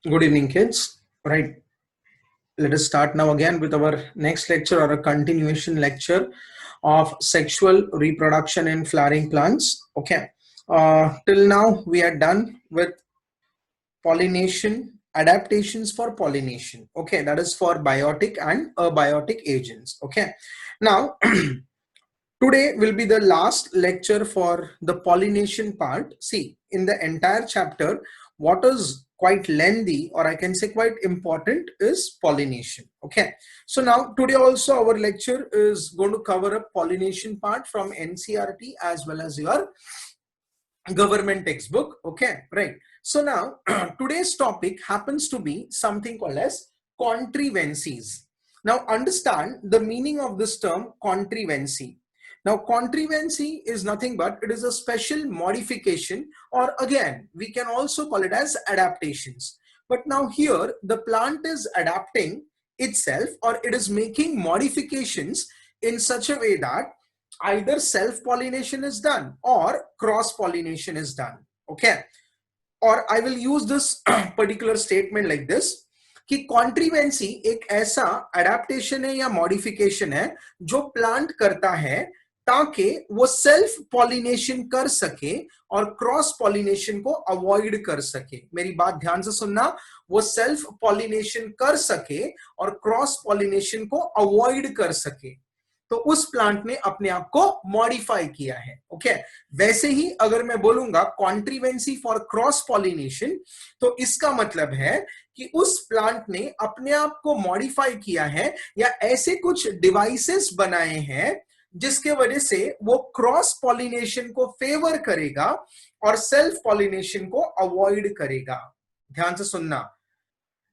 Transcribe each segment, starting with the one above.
Good evening, kids. Right. Let us start now again with our next lecture or a continuation lecture of sexual reproduction in flowering plants. Okay. Till now, we are done with pollination, adaptations for pollination. Okay. That is for biotic and abiotic agents. Okay. Now, today will be the last lecture for the pollination part. See, in the entire chapter, what is quite lengthy, or I can say quite important, is pollination. Okay. So now today also our lecture is going to cover a pollination part from NCERT as well as your government textbook. Okay, right. So now today's topic happens to be something called as contrivancies. Now understand the meaning of this term contrivancy. Now contrivancy is nothing but it is a special modification, or again we can also call it as adaptations. But now here the plant is adapting itself, or it is making modifications in such a way that either self-pollination is done or cross-pollination is done. Okay. और I will use this particular statement like this कि कॉन्ट्रीवेंसी एक ऐसा adaptation है या modification है जो plant करता है ताकि वो सेल्फ पॉलिनेशन कर सके और क्रॉस पॉलिनेशन को अवॉइड कर सके. मेरी बात ध्यान से सुनना, वो सेल्फ पॉलिनेशन कर सके और क्रॉस पॉलिनेशन को अवॉइड कर सके, तो उस प्लांट ने अपने आप को मॉडिफाई किया है. ओके. वैसे ही अगर मैं बोलूंगा कॉन्ट्रीवेंसी फॉर क्रॉस पॉलिनेशन, तो इसका मतलब है कि उस प्लांट ने अपने आप को मॉडिफाई किया है या ऐसे कुछ डिवाइसेस बनाए हैं जिसके वजह से वो क्रॉस पॉलिनेशन को फेवर करेगा और सेल्फ पॉलिनेशन को अवॉइड करेगा. ध्यान से सुनना,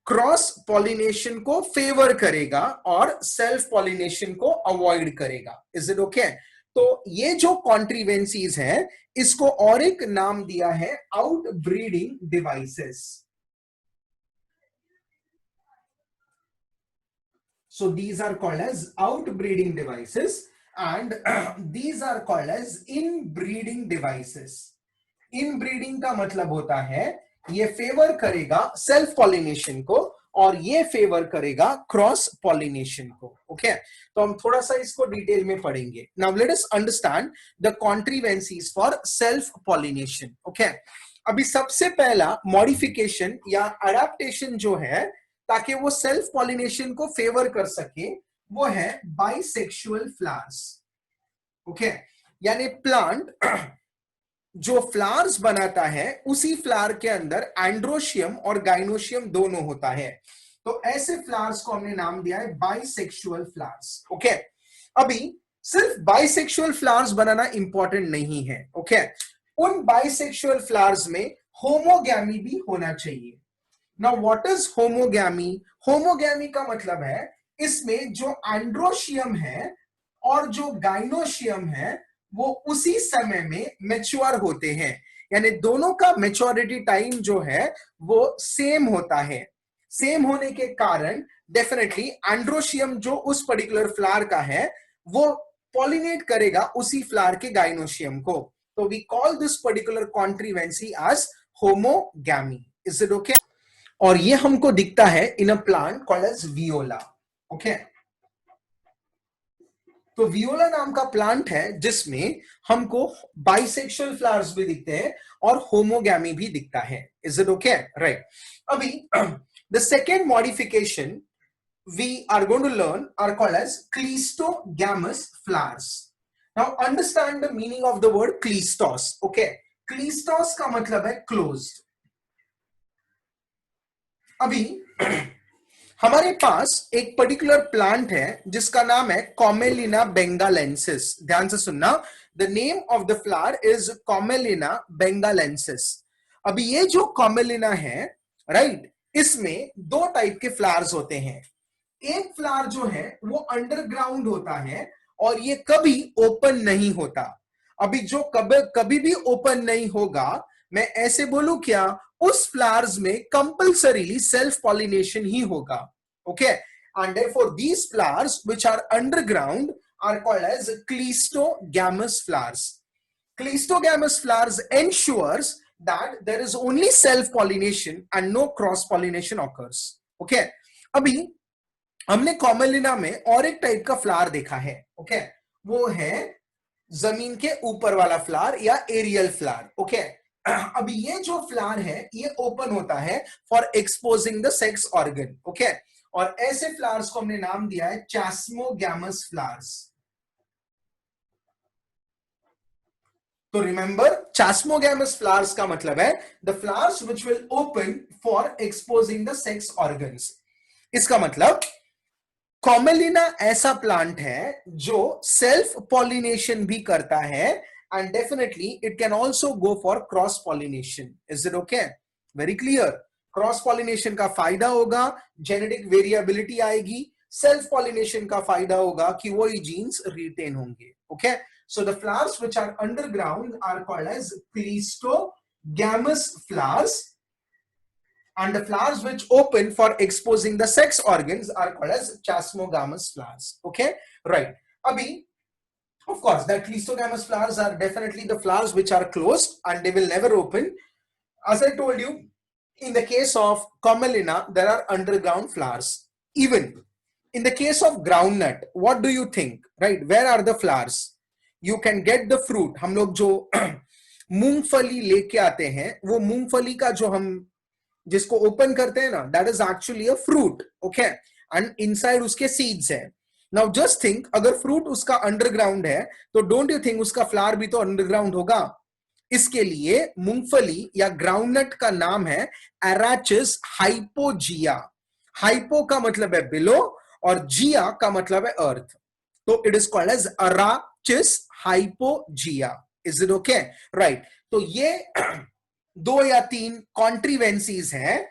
क्रॉस पॉलिनेशन को फेवर करेगा और सेल्फ पॉलिनेशन को अवॉइड करेगा. Is it okay? तो ये जो कॉन्ट्रीवेंसीज है इसको और एक नाम दिया है out breeding devices. So these are called as outbreeding devices and these are called as inbreeding devices. Inbreeding का मतलब होता है ये फेवर करेगा सेल्फ पॉलिनेशन को और ये फेवर करेगा क्रॉस पॉलिनेशन को. ओके. तो हम थोड़ा सा इसको डिटेल में पढ़ेंगे. Now let us understand the contrivances for self pollination. Okay. अभी सबसे पहला मॉडिफिकेशन या अडेप्टेशन जो है ताकि वो सेल्फ पॉलिनेशन को फेवर कर सके वो है बाइसेक्सुअल फ्लावर्स. ओके. यानी प्लांट जो फ्लावर्स बनाता है उसी फ्लावर के अंदर एंड्रोशियम और गाइनोशियम दोनों होता है. तो ऐसे फ्लावर्स को हमने नाम दिया है बाइसेक्सुअल फ्लावर्स. ओके. अभी सिर्फ बाइसेक्सुअल फ्लावर्स बनाना इंपॉर्टेंट नहीं है. ओके. उन बाइसेक्सुअल फ्लावर्स में होमोगैमी भी होना चाहिए. Now what is homogamy? Homogamy का मतलब है इसमें जो एंड्रोशियम है और जो गाइनोशियम है वो उसी समय में मैच्योर होते हैं, यानी दोनों का मैच्योरिटी टाइम जो है वो सेम होता है. सेम होने के कारण डेफिनेटली एंड्रोशियम जो उस पर्टिकुलर फ्लावर का है वो पॉलिनेट करेगा उसी फ्लावर के गाइनोशियम को. तो we call this particular contrivance as homogamy. Is it okay? और ये हमको दिखता है in a plant called as Viola. Okay. तो वियोला नाम का प्लांट है जिसमें हमको बाइसेक्सुअल फ्लावर्स भी दिखते हैं और होमोगैमी भी दिखता है. Is it okay? राइट. अभी the second modification we are going to learn are called as cleistogamous flowers. Now understand the meaning of the word cleistos. Okay. Cleistos का मतलब है closed. अभी हमारे पास एक पर्टिकुलर प्लांट है जिसका नाम है कॉमेलिना बेंगालेंसिस. ध्यान से सुनना, the name of the flower is Commelina benghalensis. अभी ये जो कॉमेलिना है, राइट, इसमें दो टाइप के फ्लावर्स होते हैं. एक फ्लावर जो है वो अंडरग्राउंड होता है और ये कभी ओपन नहीं होता. अभी जो कभी भी ओपन नहीं होगा, मैं ऐसे बोलूं क्या, उस फ्लावर्स में कंपल्सरीली सेल्फ पॉलिनेशन ही होगा. Okay. And therefore these flowers which are underground are called as cleistogamous flowers. Cleistogamous flowers ensures that there is only self pollination and no cross pollination occurs. Okay, अभी हमने Commelina में और एक type का flower देखा है. Okay, वो है जमीन के ऊपर वाला फ्लावर या एरियल फ्लावर. ओके, अभी ये जो फ्लावर है ये ओपन होता है for exposing the sex organ. Okay, और ऐसे फ्लावर्स को हमने नाम दिया है चैस्मोगैमस फ्लावर्स. तो रिमेंबर, चैस्मोगैमस फ्लावर्स का मतलब है the flowers which will open for exposing the sex organs. इसका मतलब कॉमेलिना ऐसा प्लांट है जो सेल्फ पॉलिनेशन भी करता है and definitely it can also go for cross pollination. Is it okay? Very clear. Cross pollination का फायदा होगा, जेनेटिक वेरिएबिलिटी आएगी. सेल्फ पॉलिनेशन का फायदा होगा कि वो ही जीन्स रिटेन होंगे. Okay, so the flowers which are underground are called as cleistogamous flowers, and the flowers which open for exposing the sex organs are called as chasmogamous flowers. Okay, right. Abhi, of course, the cleistogamous flowers are definitely the flowers which are closed and they will never open. As I told you, in the case of Commelina, there are underground flowers. Even in the case of groundnut, what do you think? Right? Where are the flowers? You can get the fruit. हम लोग जो मूंगफली लेके आते हैं, वो मूंगफली का जो हम जिसको ओपन करते हैं ना, that is actually a fruit. Okay, and inside उसके seeds है. Now just think, अगर fruit उसका अंडरग्राउंड है तो don't you think उसका फ्लावर भी तो अंडरग्राउंड होगा? इसके लिए मूंगफली या ग्राउंडनट का नाम है Arachis hypogea. हाइपो का मतलब है बिलो और जिया का मतलब है अर्थ. तो it is called as Arachis hypogea. Is it okay? Right. तो ये 2 या 3 कॉन्ट्रीवेंसीज हैं,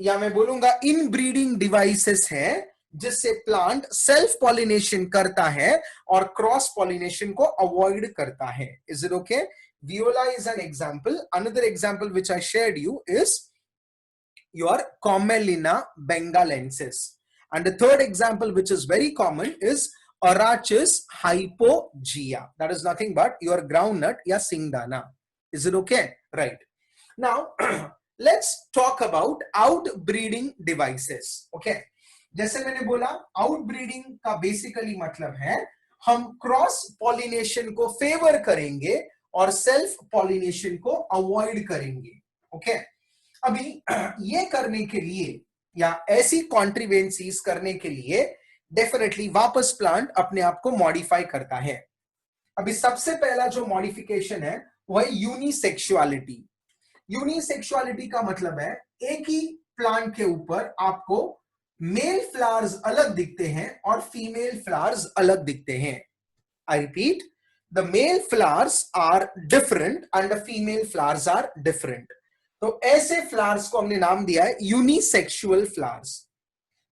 या मैं बोलूंगा इन ब्रीडिंग डिवाइसेस हैं, जिससे प्लांट सेल्फ पॉलिनेशन करता है और क्रॉस पॉलिनेशन को अवॉइड करता है. Is it okay? Viola is an example. Another example which I shared you is your Commelina bengalensis. And the third example which is very common is Arachis hypogea. That is nothing but your groundnut ya singdana. Is it okay? Right. Now, let's talk about outbreeding devices. Okay. जैसे मैंने बोला, outbreeding का basically मतलब है हम cross pollination को favour करेंगे और सेल्फ पॉलिनेशन को अवॉइड करेंगे. ओके, अभी ये करने के लिए या ऐसी कॉन्ट्रीवेंसीज करने के लिए डेफिनेटली वापस प्लांट अपने आप को मॉडिफाई करता है. अभी सबसे पहला जो मॉडिफिकेशन है वो है यूनिसेक्सुअलिटी. यूनिसेक्सुअलिटी का मतलब है एक ही प्लांट के ऊपर आपको मेल फ्लावर्स अलग दिखते हैं और फीमेल फ्लावर्स अलग दिखते हैं. I repeat, the male flowers are different and the female flowers are different. तो ऐसे flowers को हमने नाम दिया है unisexual flowers.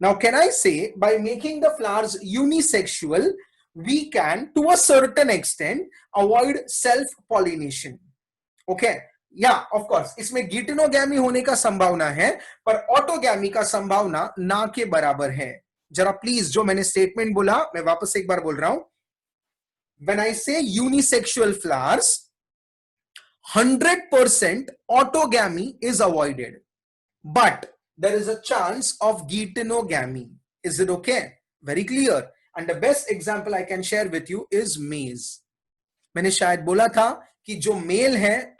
Now can I say by making the flowers unisexual we can to a certain extent avoid self pollination. Okay, yeah, of course इसमें गिटनोगैमी होने का संभावना है पर ऑटोगैमी का संभावना ना के बराबर है. जरा प्लीज जो मैंने स्टेटमेंट बोला मैं वापस एक बार बोल रहा हूं. When I say unisexual flowers, 100% autogamy is avoided, but there is a chance of geitonogamy. Is it okay? Very clear. And the best example I can share with you is maize. मैंने शायद बोला था कि जो mail है,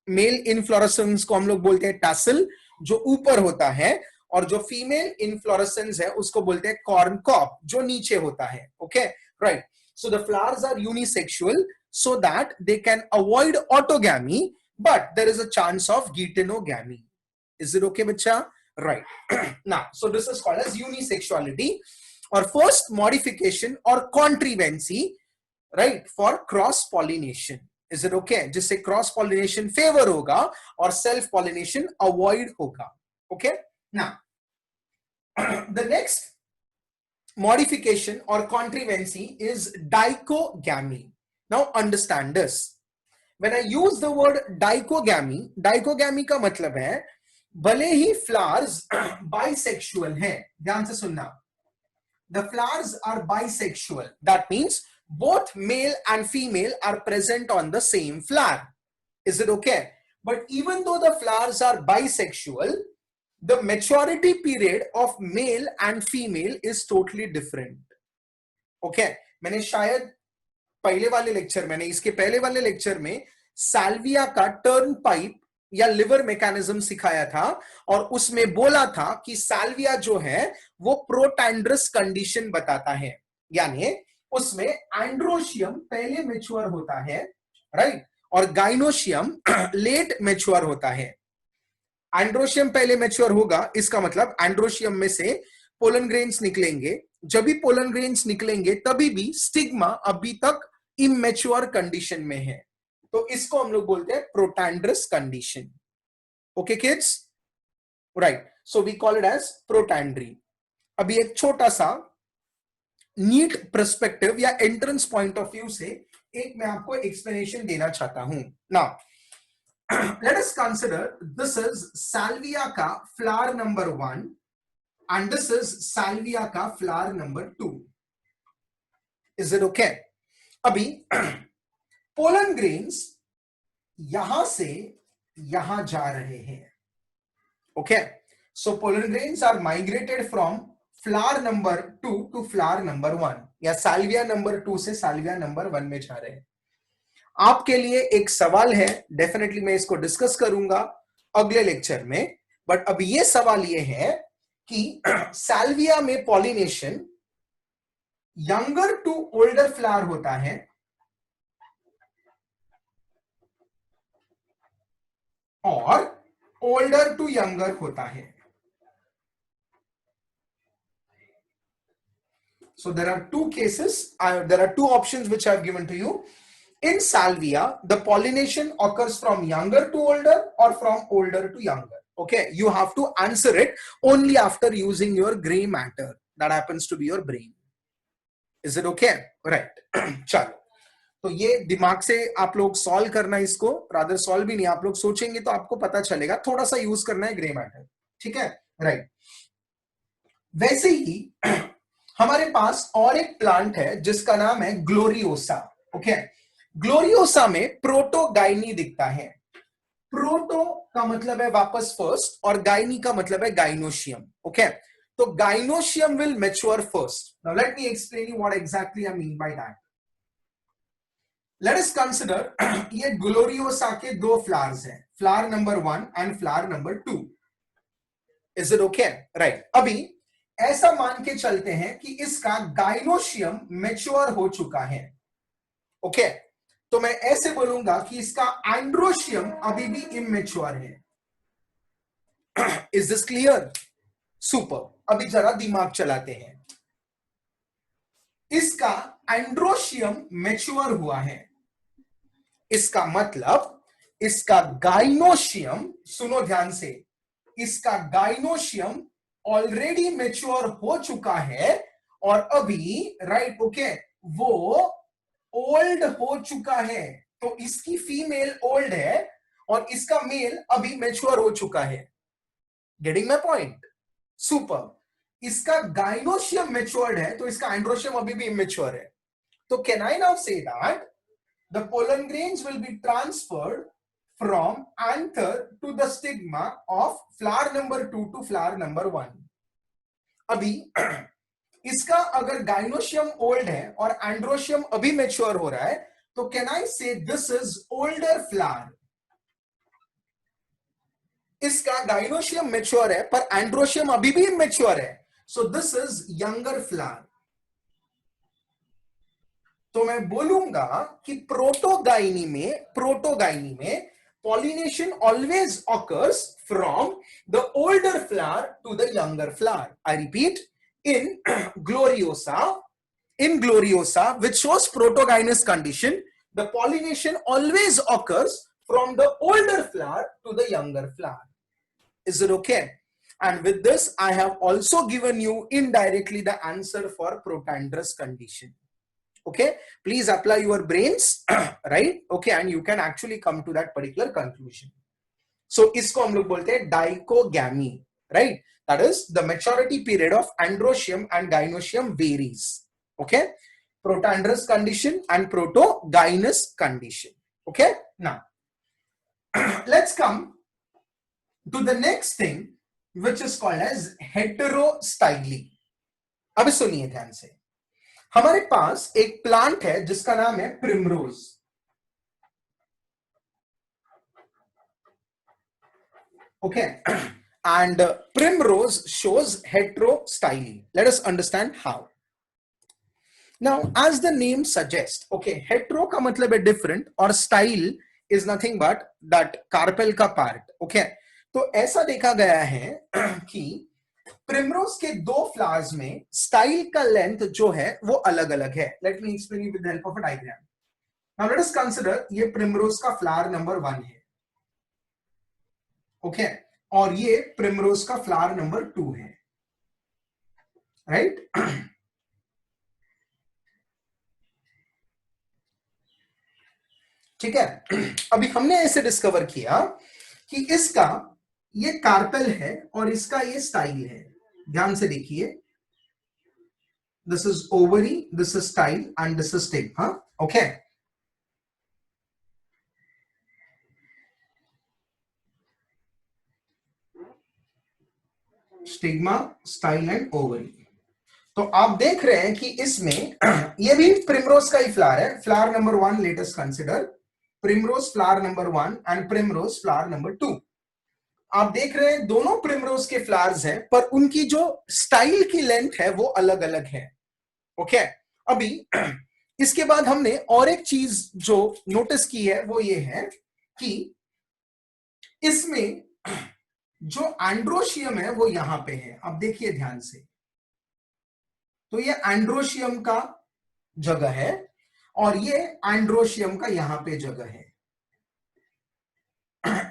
mail inflorescence को हम लोग बोलते हैं tassel, जो ऊपर होता है, और जो फीमेल इनफ्लोरेसेंस है उसको बोलते हैं कॉर्न कॉप, जो नीचे होता है. Okay, right. So the flowers are unisexual so that they can avoid autogamy, but there is a chance of geitonogamy. Is it okay, bacha? Right. Now, so this is called as unisexuality or first modification or contrivancy, right, for cross pollination. Is it okay? जिससे cross pollination favor होगा और self pollination avoid होगा. Okay. Now, the next modification or contrivancy is dichogamy. Now understand this. When I use the word dichogamy, dichogamy का मतलब है भले ही flowers bisexual हैं, ध्यान से सुनना. The flowers are bisexual. That means both male and female are present on the same flower. Is it okay? but even though the flowers are bisexual, the maturity period of male and female is totally different. Okay, मैंने शायद पहले वाले lecture में, इसके पहले वाले lecture में Salvia का टर्न पाइप या लिवर मैकेनिज्म सिखाया था, और उसमें बोला था कि साल्विया जो है वो प्रोटैंड्रस कंडीशन बताता है, यानी उसमें एंड्रोशियम पहले मैच्योर होता है, राइट, और गाइनोशियम लेट मैच्योर होता है. एंड्रोशियम पहले मैच्योर होगा, इसका मतलब एंड्रोशियम में से पोलन ग्रेन्स निकलेंगे. जब भी पोलन ग्रेन्स निकलेंगे तभी भी स्टिग्मा अभी तक इमेच्योर कंडीशन में है, तो इसको हम लोग बोलते हैं protandrous condition. Okay kids, right, so we call it as protandry. अभी एक छोटा सा नीट पर्सपेक्टिव या एंट्रेंस पॉइंट ऑफ व्यू से एक मैं आपको एक्सप्लेनेशन देना चाहता हूं. Now let us consider this is salvia ka flower number 1 and this is salvia ka flower number 2. Is it okay? अभी pollen grains यहां से यहां जा रहे हैं. Okay, so pollen grains are migrated from flower number 2 to flower number 1 या salvia number 2 से salvia number 1 में जा रहे हैं. आपके लिए एक सवाल है, डेफिनेटली मैं इसको डिस्कस करूंगा अगले लेक्चर में, बट अब ये सवाल ये है कि साल्विया में pollination younger to older flower होता है और ओल्डर टू यंगर होता है. So there are two cases, there are two options which I have given to you. In salvia, the pollination occurs from younger to older or from older to younger. Okay, you have to answer it only after using your gray matter. That happens to be your brain. Is it okay? Right. चलो, तो ये दिमाग से आप लोग solve करना इसको, rather solve भी नहीं, आप लोग सोचेंगे तो आपको पता चलेगा, थोड़ा सा यूज करना है ग्रे मैटर. ठीक है, राइट. वैसे ही हमारे पास और एक प्लांट है जिसका नाम है ग्लोरियोसा. ओके, ग्लोरियोसा में प्रोटोगाइनी दिखता है. प्रोटो का मतलब है वापस फर्स्ट और गाइनी का मतलब है गाइनोशियम. ओके, तो gynoecium will mature first. Now let me explain you what exactly I mean by that. Let us consider ये ग्लोरियोसा के दो फ्लावर्स हैं, flower number 1 and flower number 2. Is it okay? Right. अभी ऐसा मान के चलते हैं कि इसका गाइनोशियम मैच्योर हो चुका है. ओके, तो मैं ऐसे बोलूंगा कि इसका एंड्रोशियम अभी भी इमेच्योर है. Is this clear? सुपर. अभी जरा दिमाग चलाते हैं. इसका एंड्रोशियम मैच्योर हुआ है, इसका मतलब इसका गाइनोशियम, सुनो ध्यान से, इसका गाइनोशियम ऑलरेडी मैच्योर हो चुका है और अभी, राइट, ओके, वो ओल्ड हो चुका है. तो इसकी फीमेल ओल्ड है और इसका मेल अभी मैच्योर हो चुका है. Getting my point? सुपर. इसका गाइनोशियम मैच्योर्ड है तो इसका एंड्रोशियम अभी भी इमेच्योर है. तो can I now say that the pollen grains will be transferred from anther to the stigma of flower number 2 to flower number 1. अभी इसका अगर गाइनोशियम ओल्ड है और एंड्रोशियम अभी मैच्योर हो रहा है, तो कैन आई से दिस इज ओल्डर फ्लावर. इसका गाइनोशियम मैच्योर है पर एंड्रोशियम अभी भी मैच्योर है, so this is younger flower. तो मैं बोलूंगा कि प्रोटोगाइनी में pollination always occurs from the older flower to the younger flower. I repeat, in gloriosa, which shows protogynous condition, the pollination always occurs from the older flower to the younger flower. Is it okay? And with this, I have also given you indirectly the answer for protandrous condition. Okay, please apply your brains, right? Okay, and you can actually come to that particular conclusion. So isko hum log bolte hain dichogamy, right? That is the maturity period of androecium and gynoecium varies. Okay, protandrous condition and protogynous condition. Okay, now let's come to the next thing which is called as heterostyly. अब सुनिए ध्यान से, हमारे पास एक plant है जिसका नाम है primrose. Okay, and primrose shows heterostyly. Let us understand how. Now, as the name suggests, okay, hetero का मतलब है different और style is nothing but that carpel का part. Okay, तो ऐसा देखा गया है कि प्रिमरोज के दो फ्लावर्स में स्टाइल का लेंथ जो है वो अलग अलग है. Let me explain with the help of a diagram. Now let us consider ये प्रिमरोज का फ्लावर नंबर 1 है. ओके, और ये प्रिमरोज का फ्लावर नंबर 2 है. राइट? ठीक है. अभी हमने ऐसे डिस्कवर किया कि इसका ये कार्पेल है और इसका ये स्टाइल है. ध्यान से देखिए, this is ovary, this is style and this is stick. हाँ, okay. Stigma, style and ovary. तो आप देख रहे हैं कि इसमें ये भी प्रिमरोज का ही फ्लावर है. Flower number 1 let us consider primrose flower number 1 and primrose flower number 2. आप देख रहे हैं दोनों प्रिमरोज के फ्लावर्स हैं, पर उनकी जो स्टाइल की लेंथ है वो अलग अलग है. ओके, अभी इसके बाद हमने और एक चीज जो नोटिस की है वो ये है कि इसमें जो एंड्रोशियम है वो यहां पे है. अब देखिए ध्यान से, तो ये एंड्रोशियम का जगह है और ये एंड्रोशियम का यहां पे जगह है.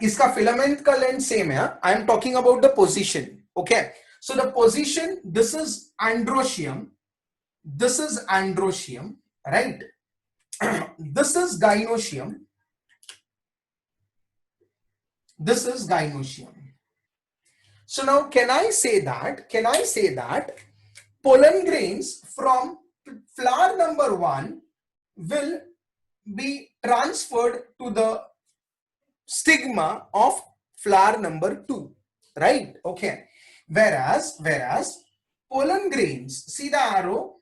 इसका फिलामेंट का लेंथ सेम है. I am talking about the position. Okay, so the position, this is androecium, this is androecium, right? This is gynoecium, this is gynoecium. So now can I say that pollen grains from flower number 1 will be transferred to the stigma of flower number 2, right? Okay, whereas pollen grains, see the arrow,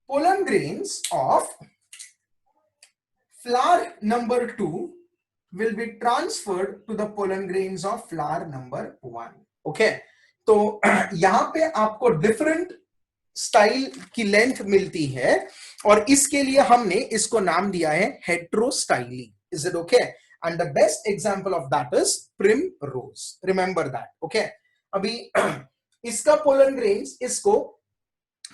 pollen grains of flower number 2 will be transferred to the pollen grains of flower number 1. Okay, तो यहां पे आपको different style की length मिलती है और इसके लिए हमने इसको नाम दिया है heterostyly. Is it okay? And the best example of that is primrose. Remember that. Okay, अभी इसका पोलन ग्रेन्स इसको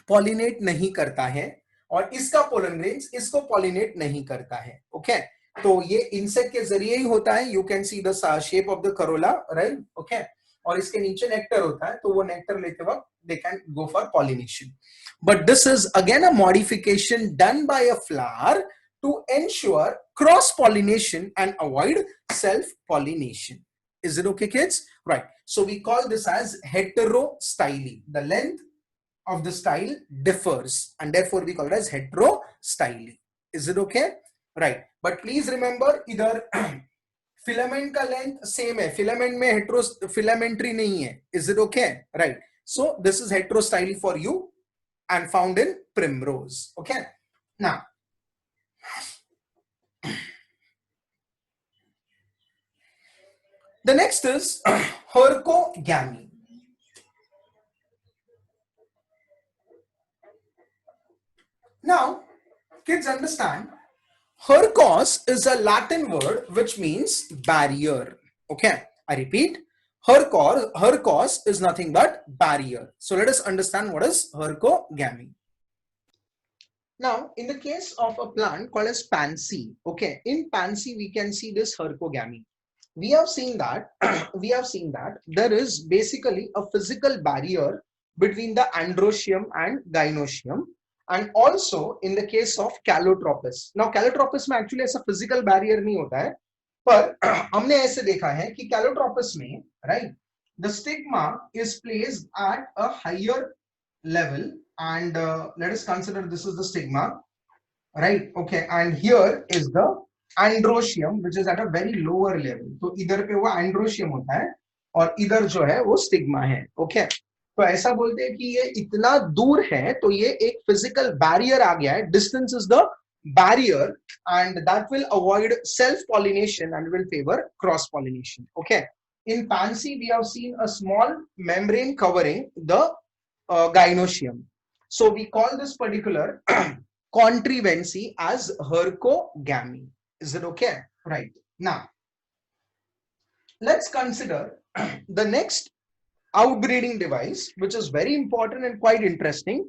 पॉलिनेट नहीं करता है और इसका पोलन ग्रेन्स इसको पॉलिनेट नहीं करता है. ओके, तो ये इंसेक्ट के जरिए ही होता है. You can see the shape of the Corolla, right? Okay, और इसके नीचे नेक्टर होता है, तो वो नेक्टर लेते वक्त they can go for pollination. But this is again a modification done by a flower to ensure cross pollination and avoid self pollination. Is it okay, kids? Right. So we call this as heterostyly. The length of the style differs and therefore we call it as heterostyly. Is it okay? Right. But please remember, इधर filament का length same है, filament में filamentary नहीं है. Is it okay? Right. So this is heterostyly for you and found in primrose. Okay. Now the next is hercogamy. Now, kids understand, hercos is a Latin word which means barrier. Okay, I repeat, hercos is nothing but barrier. So let us understand what is hercogamy. Now, in the case of a plant called as pansy, okay, in pansy we can see this hercogamy. We have seen that there is basically a physical barrier between the androecium and gynoecium, and also in the case of calotropis. Now calotropis में actually ऐसा physical barrier नहीं होता है, पर हमने ऐसे देखा है कि calotropis में, right, the stigma is placed at a higher level, and let us consider this is the stigma, right? Okay, and here is the androecium which is at a very lower level. तो इधर पे वो androecium होता है और इधर जो है वो स्टिग्मा है। ओके, तो ऐसा बोलते हैं कि ये इतना दूर है, तो ये एक फिजिकल बैरियर आ गया है। Distance is the barrier and that will avoid self pollination and will favor cross pollination. Okay, in pansy we have seen a small membrane covering the gynoecium, so we call this particular contrivancy as hercogamy. Is it okay? Right, now let's consider the next outbreeding device, which is very important and quite interesting.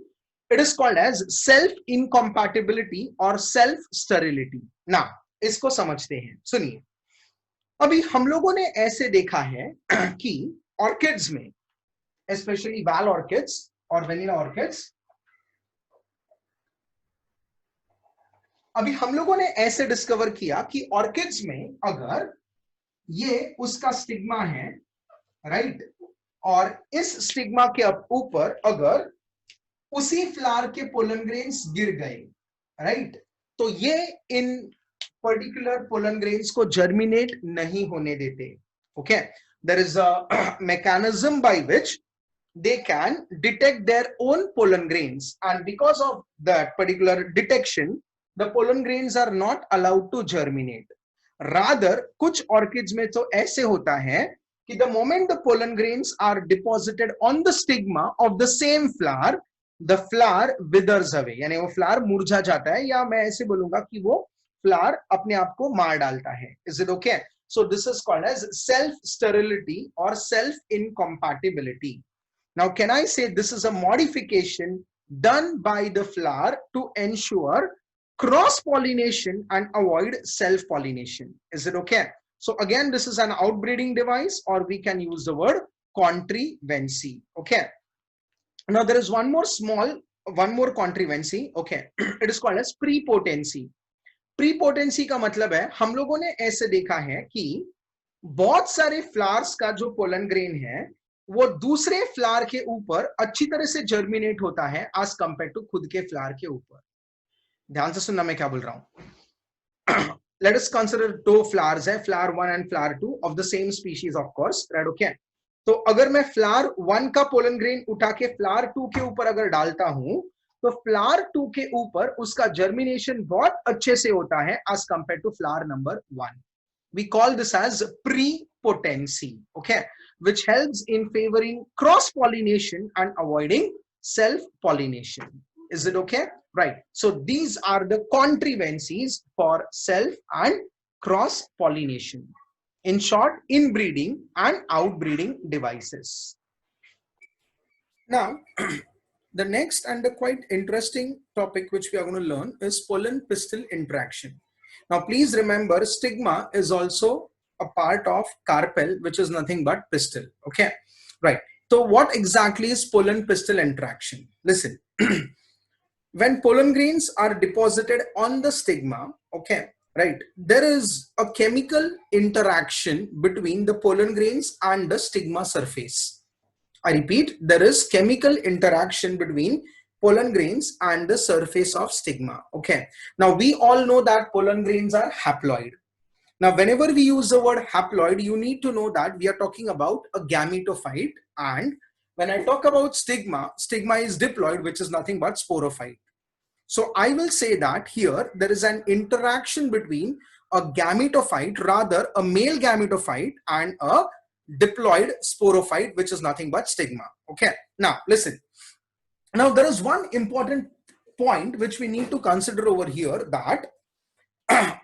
It is called as self incompatibility or self sterility. now इसको समझते हैं, सुनिए। अभी हम लोगों ने ऐसे देखा है कि ऑर्किड्स में, स्पेशली वाल ऑर्किड्स और वेनिला ऑर्किड्स, अभी हम लोगों ने ऐसे डिस्कवर किया कि ऑर्किड्स में अगर ये उसका स्टिग्मा है, राइट, और इस स्टिग्मा के ऊपर अगर उसी फ्लावर के पोलन ग्रेन्स गिर गए, राइट, तो ये इन पर्टिकुलर पोलन ग्रेन्स को जर्मिनेट नहीं होने देते। Okay, there is a mechanism by which they can detect their own pollen grains, and because of that particular detection the pollen grains are not allowed to germinate. Rather कुछ orchids में तो ऐसे होता है कि the moment the pollen grains are deposited on the stigma of the same flower, the flower withers away, यानी वो flower मुरझा जाता है, या मैं ऐसे बोलूंगा कि वो flower अपने आप को मार डालता है। Is it okay? So this is called as self sterility or self incompatibility. Now, can I say this is a modification done by the flower to ensure cross-pollination and avoid self-pollination? Is it okay? So again, this is an outbreeding device, or we can use the word contrivancy. Okay. Now there is one more contrivancy. Okay. It is called as prepotency. Prepotency का मतलब है, हम लोगों ने ऐसे देखा है कि बहुत सारे फ्लावर्स का जो पोलन ग्रेन है वो दूसरे फ्लावर के ऊपर अच्छी तरह से जर्मिनेट होता है एज कंपेयर टू खुद के फ्लावर के ऊपर। ध्यान से सुनना मैं क्या बोल रहा हूं। लेट अस कंसीडर दो फ्लावर्स है, flower 1 and flower 2 of the same species of course, right. Okay, तो अगर मैं फ्लावर 1 का पोलन ग्रेन उठा के फ्लावर 2 के ऊपर अगर डालता हूं तो फ्लावर 2 के ऊपर उसका जर्मिनेशन बहुत अच्छे से होता है as compare to flower number 1। We call this as prepotency, okay, which helps in favoring cross-pollination and avoiding self-pollination. Is it okay? Right. So these are the contrivancies for self and cross-pollination. In short, inbreeding and outbreeding devices. Now, the next and the quite interesting topic which we are going to learn is pollen-pistil interaction. Now, please remember, stigma is also a part of carpel, which is nothing but pistil. Okay, right. So what exactly is pollen-pistil interaction? Listen, when pollen grains are deposited on the stigma, okay, right, there is a chemical interaction between the pollen grains and the stigma surface. I repeat, there is chemical interaction between pollen grains and the surface of stigma. Okay, now we all know that pollen grains are haploid. Now whenever we use the word haploid, you need to know that we are talking about a gametophyte, and when I talk about stigma, stigma is diploid, which is nothing but sporophyte. So I will say that here there is an interaction between a gametophyte, rather a male gametophyte, and a diploid sporophyte, which is nothing but stigma. Okay, now listen. Now there is one important point which we need to consider over here, that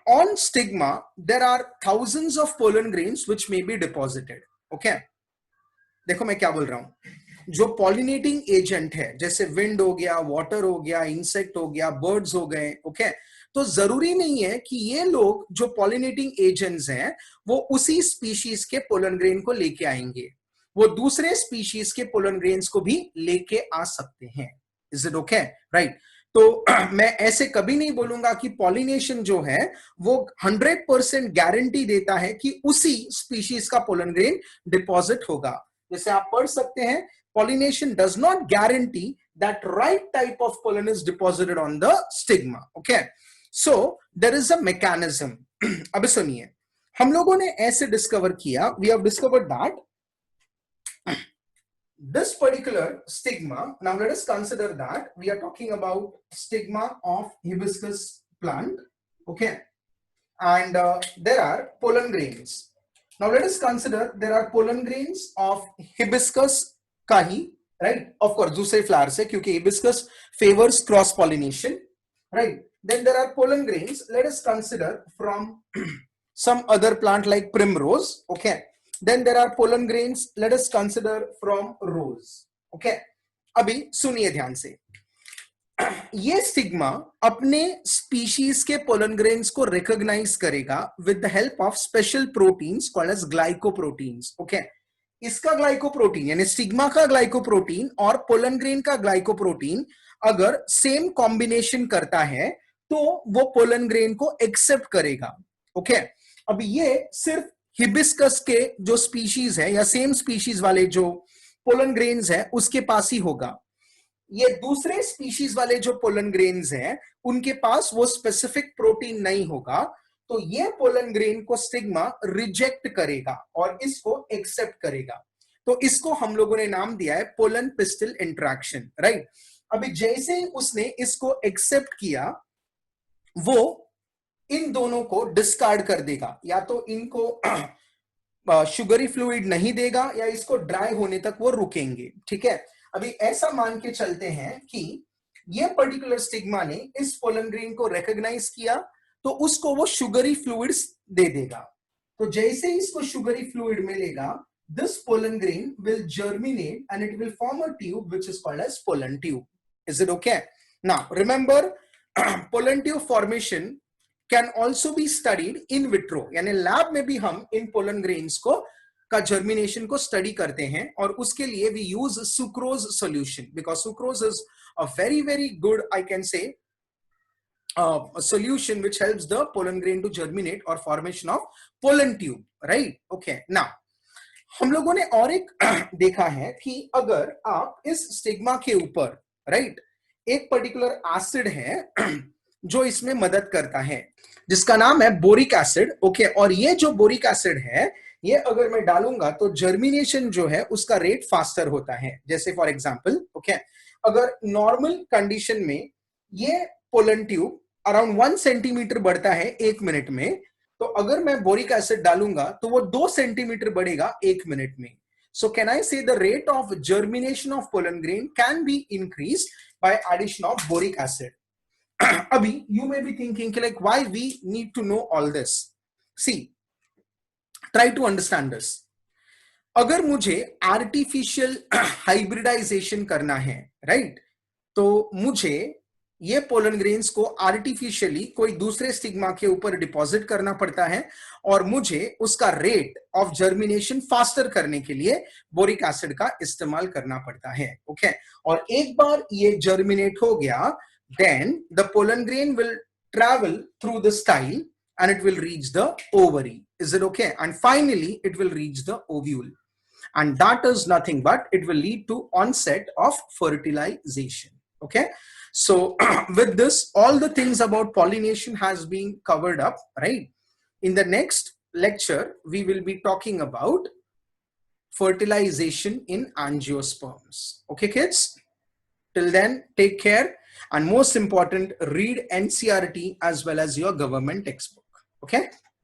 on stigma there are thousands of pollen grains which may be deposited. Okay, देखो मैं क्या बोल रहा हूं, जो pollinating agent है जैसे wind हो गया, वाटर हो गया, इंसेक्ट हो गया, बर्ड्स हो गए, ओके, तो जरूरी नहीं है कि ये लोग जो पॉलिनेटिंग एजेंट्स हैं वो उसी स्पीशीज के पोलन ग्रेन को लेके आएंगे, वो दूसरे स्पीशीज के पोलन ग्रेन्स को भी लेके आ सकते हैं। Is it okay? राइट। तो मैं ऐसे कभी नहीं बोलूंगा कि पॉलिनेशन जो है वो 100% गारंटी देता है कि उसी स्पीशीज का पोलन ग्रेन डिपॉजिट होगा। जैसे आप पढ़ सकते हैं, pollination does not guarantee that right type of pollen is deposited on the stigma. Okay, so there is a mechanism अब सुनिए, हम लोगों ने ऐसे डिस्कवर किया, we have discovered that this particular stigma, now let us consider that we are talking about stigma of hibiscus plant, okay, and there are pollen grains. Now let us consider there are pollen grains of hibiscus kahi, right? Of course दूसरे flower से, क्योंकि hibiscus favors cross pollination, right? Then there are pollen grains, let us consider from some other plant like primrose, okay. Then there are pollen grains, let us consider from rose, okay. अभी सुनिए ध्यान से, ये stigma अपने species के pollen grains को recognise करेगा with the help of special proteins called as glycoproteins, okay. इसका ग्लाइकोप्रोटीन यानी स्टिग्मा का ग्लाइकोप्रोटीन और पोलन ग्रेन का ग्लाइकोप्रोटीन अगर सेम कॉम्बिनेशन करता है तो वो पोलन ग्रेन को एक्सेप्ट करेगा, ओके। अब ये सिर्फ हिबिस्कस के जो स्पीशीज है या सेम स्पीशीज वाले जो पोलन ग्रेन्स है उसके पास ही होगा। ये दूसरे स्पीशीज वाले जो पोलन ग्रेन्स हैं उनके पास वो स्पेसिफिक प्रोटीन नहीं होगा, तो ये पोलन ग्रेन को स्टिग्मा रिजेक्ट करेगा और इसको एक्सेप्ट करेगा। तो इसको हम लोगों ने नाम दिया है पोलन पिस्टल इंटरेक्शन, राइट। अभी जैसे ही उसने इसको एक्सेप्ट किया वो इन दोनों को डिस्कार्ड कर देगा, या तो इनको शुगरी फ्लूइड नहीं देगा या इसको ड्राई होने तक वो रुकेंगे, ठीक है। अभी ऐसा मान के चलते हैं कि ये पर्टिकुलर स्टिग्मा ने इस पोलन ग्रेन को रिकॉग्नाइज किया तो उसको वो शुगरी फ्लूइड्स दे देगा। तो जैसे ही इसको शुगरी फ्लूइड मिलेगा, this pollen grain will germinate and it will form a tube which is called as pollen tube. Is it okay? Now remember, pollen tube formation can also be studied in vitro, यानी lab में भी हम इन pollen grains को का germination को study करते हैं और उसके लिए we use sucrose solution, because sucrose is a very very good, I can say, solution which helps the pollen grain to germinate or formation of pollen tube, right? Okay, now हम लोगों ने और एक देखा है कि अगर आप इस स्टिग्मा के ऊपर, राइट, एक पर्टिकुलर एसिड है जो इसमें मदद करता है जिसका नाम है बोरिक एसिड, ओके। और ये जो बोरिक एसिड है ये अगर मैं डालूंगा तो जर्मिनेशन जो है उसका रेट फास्टर होता है। जैसे फॉर एग्जांपल, ओके, अगर नॉर्मल कंडीशन में ये पोलन ट्यूब अराउंड 1 सेंटीमीटर बढ़ता है 1 मिनट में, तो अगर मैं बोरिक एसिड डालूंगा तो वो 2 सेंटीमीटर बढ़ेगा 1 मिनट में। सो can I say the rate of germination of pollen grain can be increase by addition of boric acid. अभी you may be thinking like why we need to know all this. See, try to understand this. अगर मुझे artificial hybridisation करना है, right, तो मुझे ये pollen grains को artificially कोई दूसरे स्टिग्मा के ऊपर डिपॉजिट करना पड़ता है और मुझे उसका रेट ऑफ जर्मिनेशन फास्टर करने के लिए बोरिक एसिड का इस्तेमाल करना पड़ता है, ओके। और एक बार ये जर्मिनेट हो गया, then the pollen grain will travel through the style and it will reach the ovary. Is it okay? And finally it will reach the ovule, and that is nothing but it will lead to onset of fertilization, okay. So with this, all the things about pollination has been covered up, right? In the next lecture we will be talking about fertilization in angiosperms, okay kids? Till then, take care, and most important, read NCERT as well as your government textbook, okay?